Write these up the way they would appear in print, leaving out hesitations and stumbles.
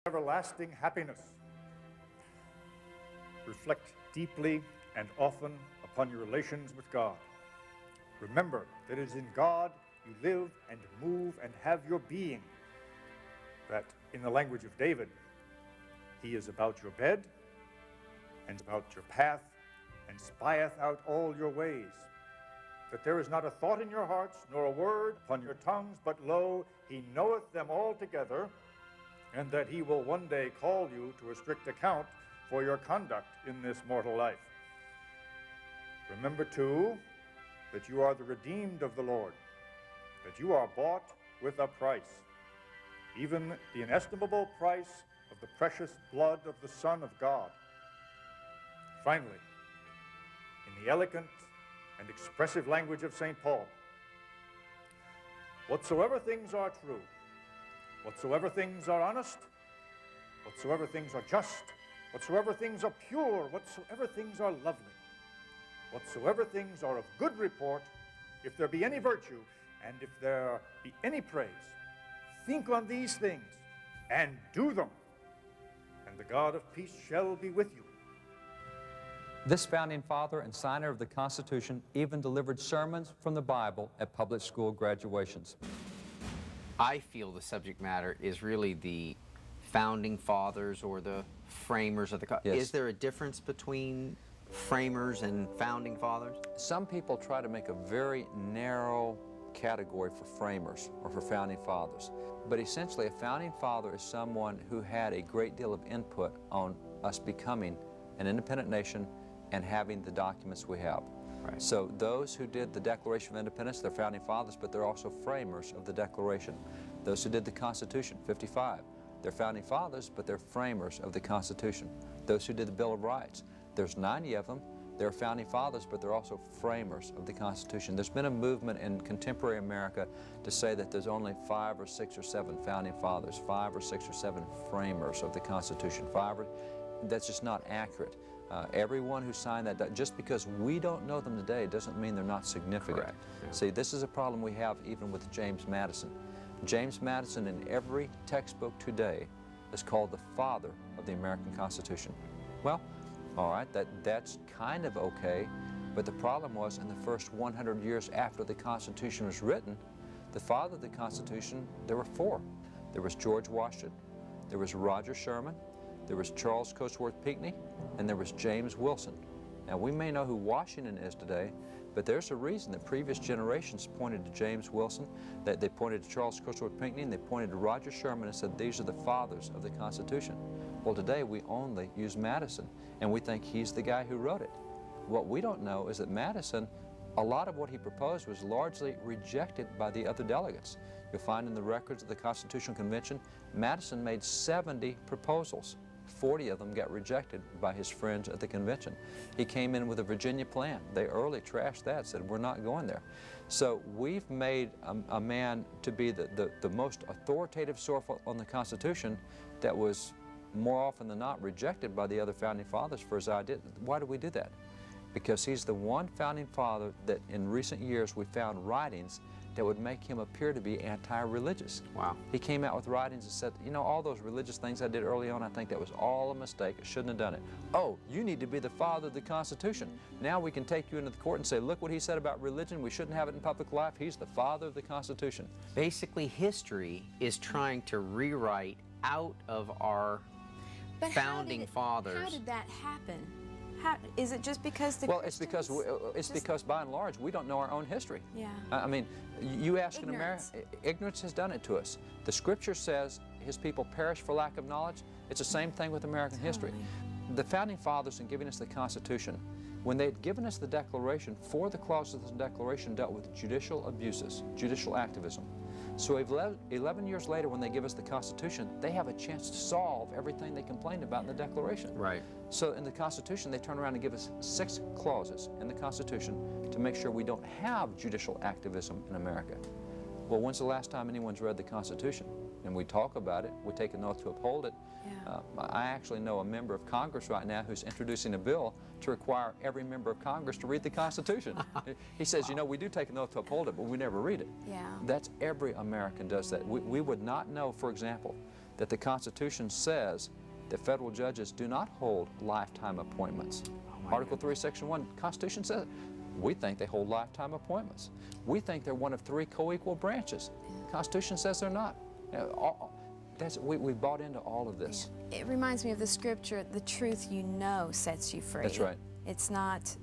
everlasting happiness. Reflect deeply and often upon your relations with God. Remember that it is in God you live and move and have your being. That, in the language of David, he is about your bed and about your path and spieth out all your ways. That there is not a thought in your hearts, nor a word upon your tongues, but lo, he knoweth them altogether, and that he will one day call you to a strict account for your conduct in this mortal life. Remember, too, that you are the redeemed of the Lord, that you are bought with a price, even the inestimable price of the precious blood of the Son of God. Finally, in the elegant and expressive language of St. Paul, whatsoever things are true, whatsoever things are honest, whatsoever things are just, whatsoever things are pure, whatsoever things are lovely, whatsoever things are of good report, if there be any virtue, and if there be any praise, think on these things, and do them, and the God of peace shall be with you. This founding father and signer of the Constitution even delivered sermons from the Bible at public school graduations. I feel the subject matter is really the founding fathers or the framers of the Yes. Is there a difference between framers and founding fathers? Some people try to make a very narrow category for framers or for founding fathers. But essentially, a founding father is someone who had a great deal of input on us becoming an independent nation and having the documents we have. Right. So those who did the Declaration of Independence, they're founding fathers, but they're also framers of the Declaration. Those who did the Constitution, 55, they're founding fathers, but they're framers of the Constitution. Those who did the Bill of Rights, there's 90 of them, they're founding fathers, but they're also framers of the Constitution. There's been a movement in contemporary America to say that there's only 5 or 6 or 7 founding fathers, 5 or 6 or 7 framers of the Constitution. That's just not accurate. Everyone who signed that, just because we don't know them today doesn't mean they're not significant. Correct. Yeah. See, this is a problem we have even with James Madison. James Madison in every textbook today is called the father of the American Constitution. Well, all right, that's kind of okay, but the problem was in the first 100 years after the Constitution was written, the father of the Constitution, there were 4. There was George Washington, there was Roger Sherman, there was Charles Cotesworth Pinckney, and there was James Wilson. Now, we may know who Washington is today, but there's a reason that previous generations pointed to James Wilson, that they pointed to Charles Cotesworth Pinckney, and they pointed to Roger Sherman and said, these are the fathers of the Constitution. Well, today we only use Madison, and we think he's the guy who wrote it. What we don't know is that Madison, a lot of what he proposed was largely rejected by the other delegates. You'll find in the records of the Constitutional Convention, Madison made 70 proposals. 40 of them got rejected by his friends at the convention. He came in with a Virginia plan. They early trashed that, said, we're not going there. So we've made a man to be the most authoritative source on the Constitution that was more often than not rejected by the other founding fathers for his ideas. Why do we do that? Because he's the one founding father that in recent years we found writings that would make him appear to be anti-religious. Wow. He came out with writings and said, you know, all those religious things I did early on, I think that was all a mistake. I shouldn't have done it. Oh, you need to be the father of the Constitution. Now we can take you into the court and say, look what he said about religion. We shouldn't have it in public life. He's the father of the Constitution. Basically, history is trying to rewrite out of our founding fathers. How did that happen? Is it just because the Well, Christians it's because by and large we don't know our own history. Yeah. I mean, you ask an Ignorance. American, ignorance has done it to us. The Scripture says his people perish for lack of knowledge. It's the same thing with American history. The founding fathers in giving us the Constitution, when they had given us the Declaration, 4 of the clauses of the Declaration dealt with judicial abuses, judicial activism. So 11 years later, when they give us the Constitution, they have a chance to solve everything they complained about in the Declaration. Right. So in the Constitution, they turn around and give us 6 clauses in the Constitution to make sure we don't have judicial activism in America. Well, when's the last time anyone's read the Constitution? And we talk about it, we take an oath to uphold it. Yeah. I actually know a member of Congress right now who's introducing a bill to require every member of Congress to read the Constitution. He says, you know, we do take an oath to uphold it, but we never read it. Yeah. That's every American does that. We would not know, for example, that the Constitution says that federal judges do not hold lifetime appointments. Article 3, Section 1, Constitution says it. We think they hold lifetime appointments. We think they're one of 3 co-equal branches. Constitution says they're not. We bought into all of this. Yeah. It reminds me of the scripture, the truth you know sets you free. That's right. It's not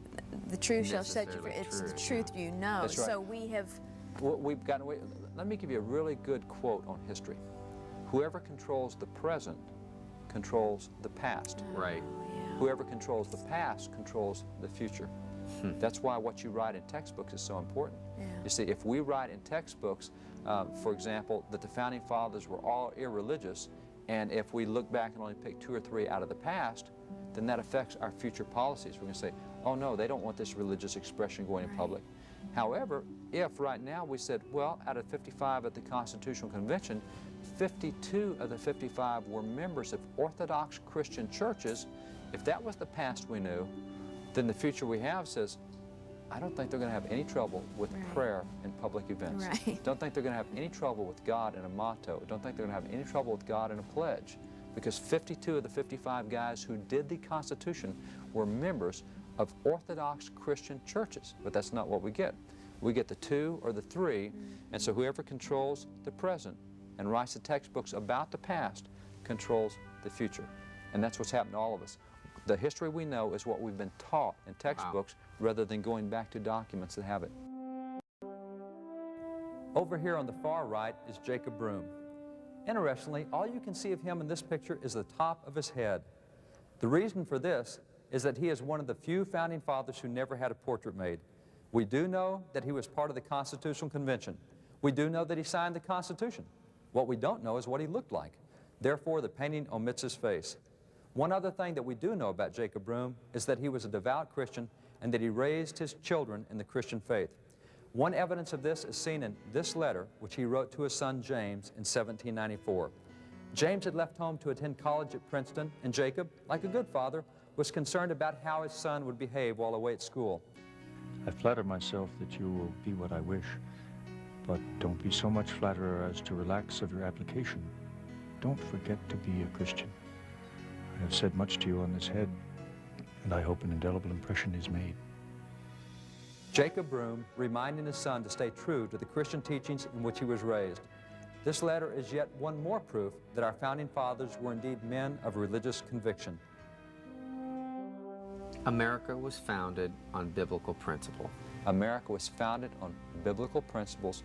the truth shall set you free, it's the truth you know. That's right. So we have... We've gotten away. Let me give you a really good quote on history. Whoever controls the present controls the past. Right. Yeah. Whoever controls the past controls the future. That's why what you write in textbooks is so important. Yeah. You see, if we write in textbooks, for example, that the Founding Fathers were all irreligious, and if we look back and only pick 2 or 3 out of the past, then that affects our future policies. We're going to say, oh no, they don't want this religious expression going in public. However, if right now we said, well, out of 55 at the Constitutional Convention, 52 of the 55 were members of Orthodox Christian churches, if that was the past we knew, then the future we have says, I don't think they're going to have any trouble with prayer in public events. Right. Don't think they're going to have any trouble with God in a motto. Don't think they're going to have any trouble with God in a pledge. Because 52 of the 55 guys who did the Constitution were members of Orthodox Christian churches. But that's not what we get. We get the 2 or the 3, and so whoever controls the present and writes the textbooks about the past controls the future. And that's what's happened to all of us. The history we know is what we've been taught in textbooks rather than going back to documents that have it. Over here on the far right is Jacob Broom. Interestingly, all you can see of him in this picture is the top of his head. The reason for this is that he is one of the few Founding Fathers who never had a portrait made. We do know that he was part of the Constitutional Convention. We do know that he signed the Constitution. What we don't know is what he looked like. Therefore, the painting omits his face. One other thing that we do know about Jacob Broom is that he was a devout Christian and that he raised his children in the Christian faith. One evidence of this is seen in this letter, which he wrote to his son James in 1794. James had left home to attend college at Princeton, and Jacob, like a good father, was concerned about how his son would behave while away at school. I flatter myself that you will be what I wish, but don't be so much flatterer as to relax of your application. Don't forget to be a Christian. I have said much to you on this head, and I hope an indelible impression is made. Jacob Broom reminding his son to stay true to the Christian teachings in which he was raised. This letter is yet one more proof that our Founding Fathers were indeed men of religious conviction. America was founded on biblical principle. America was founded on biblical principles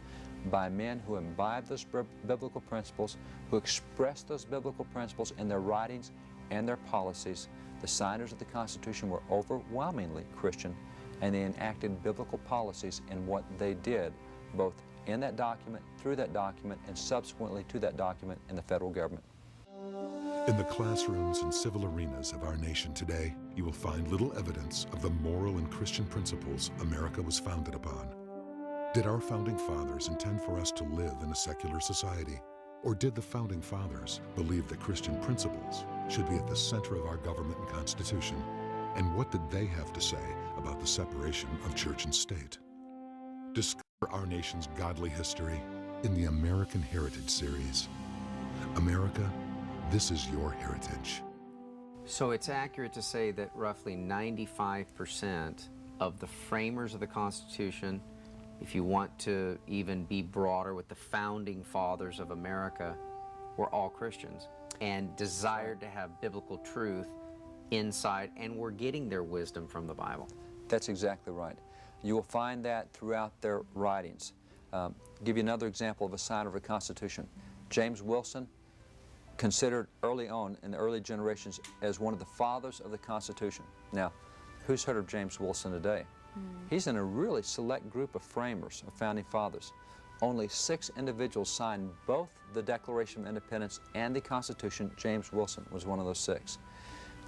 by men who imbibed those biblical principles, who expressed those biblical principles in their writings and their policies. The signers of the Constitution were overwhelmingly Christian, and they enacted biblical policies in what they did, both in that document, through that document, and subsequently to that document in the federal government. In the classrooms and civil arenas of our nation today, you will find little evidence of the moral and Christian principles America was founded upon. Did our Founding Fathers intend for us to live in a secular society? Or did the Founding Fathers believe that Christian principles should be at the center of our government and Constitution? And what did they have to say about the separation of church and state? Discover our nation's godly history in the American Heritage series. America, this is your heritage. So it's accurate to say that roughly 95% of the framers of the Constitution, if you want to even be broader with the Founding Fathers of America, were all Christians and desired to have biblical truth inside and were getting their wisdom from the Bible. That's exactly right. You will find that throughout their writings. Give you another example of a signer of a Constitution. James Wilson, considered early on in the early generations as one of the fathers of the Constitution. Now, who's heard of James Wilson today? He's in a really select group of framers, of Founding Fathers. Only 6 individuals signed both the Declaration of Independence and the Constitution. James Wilson was one of those 6.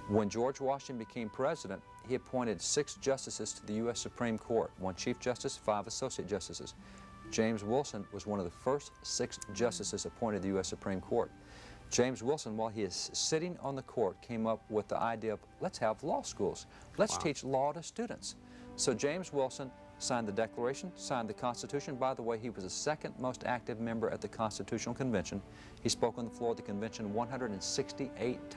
When George Washington became president, he appointed 6 justices to the U.S. Supreme Court, 1 Chief Justice, 5 Associate Justices. James Wilson was one of the first 6 justices appointed to the U.S. Supreme Court. James Wilson, while he is sitting on the court, came up with the idea of, let's have law schools. Let's teach law to students. So James Wilson signed the Declaration, signed the Constitution. By the way, he was the second most active member at the Constitutional Convention. He spoke on the floor of the convention 168 times.